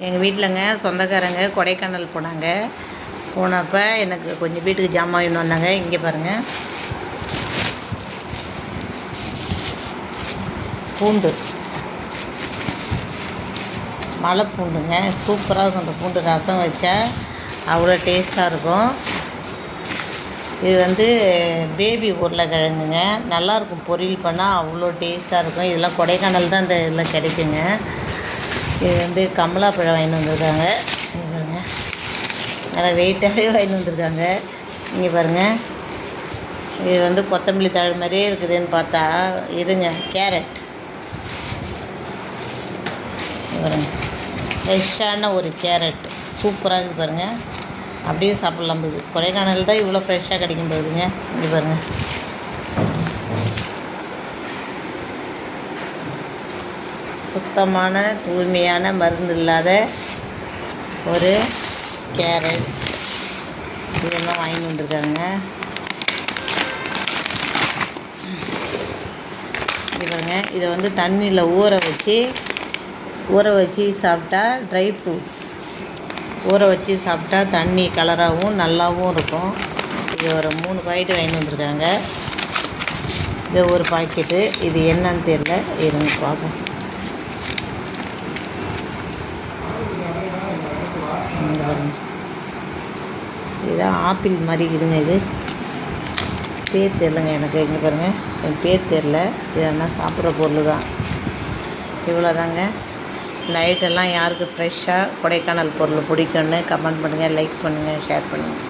எங்கள் வீட்டிலங்க சொந்தக்காரங்க கொடைக்கானல் போனாங்க. போனப்போ எனக்கு கொஞ்சம் வீட்டுக்கு ஜாமான் வாங்கிட்டு வந்தாங்க. இங்கே பாருங்கள், பூண்டு, மலை பூண்டுங்க. சூப்பராக இருக்கும். அந்த பூண்டு ரசம் வச்சா அவ்வளோ டேஸ்ட்டாக இருக்கும். இது பேபி உருளைக்கிழங்குங்க. நல்லாயிருக்கும், பொரியல் பண்ணால் அவ்வளோ டேஸ்ட்டாக இருக்கும். இதெல்லாம் கொடைக்கானல் தான் இந்த இதில் கிடைக்குங்க. இது கமலாப்பழம் வாங்கிட்டு வந்திருக்காங்க. இங்கே பாருங்கள், நல்லா வெயிட்டாகவே வாங்கிட்டு வந்திருக்காங்க. இங்கே பாருங்கள், இது கொத்தமல்லி தழை மாதிரியே இருக்குதுன்னு பார்த்தா இதுங்க கேரட். பாருங்கள், ஃப்ரெஷ்ஷான ஒரு கேரட் சூப்பராக இருக்குது பாருங்கள். அப்படியே சாப்பிட்லாம் போகுது. கொடைக்கானல் தான் இவ்வளோ ஃப்ரெஷ்ஷாக கிடைக்கும் போகுதுங்க. இங்கே பாருங்கள், சுத்தமான தூய்மையான மருந்து இல்லாத ஒரு கேரட் இதெல்லாம் வாங்கி வந்திருக்காங்க. இது பாருங்கள், இதை தண்ணியில் ஊற வச்சு சாப்பிட்டா ட்ரை ஃப்ரூட்ஸ் ஊற வச்சு சாப்பிட்டா தண்ணி கலராகவும் நல்லாவும் இருக்கும். இது ஒரு 3 பாக்கெட்டு வாங்கி வந்திருக்காங்க. இது ஒரு பாக்கெட்டு. இது என்னன்னு தெரியல, இருங்க பார்ப்போம். இதுதான் ஆப்பிள் மாதிரி இருக்குதுங்க. இது பேர் தெரிலங்க எனக்கு. இங்கே பாருங்கள், என் பேர் தெரில. இதெல்லாம் சாப்பிட்ற பொருள் தான். இவ்வளோதாங்க. நைட்டெல்லாம் யாருக்கு ஃப்ரெஷ்ஷாக கொடைக்கானல் பொருள் பிடிக்குன்னு கமெண்ட் பண்ணுங்கள், லைக் பண்ணுங்கள், ஷேர் பண்ணுங்கள்.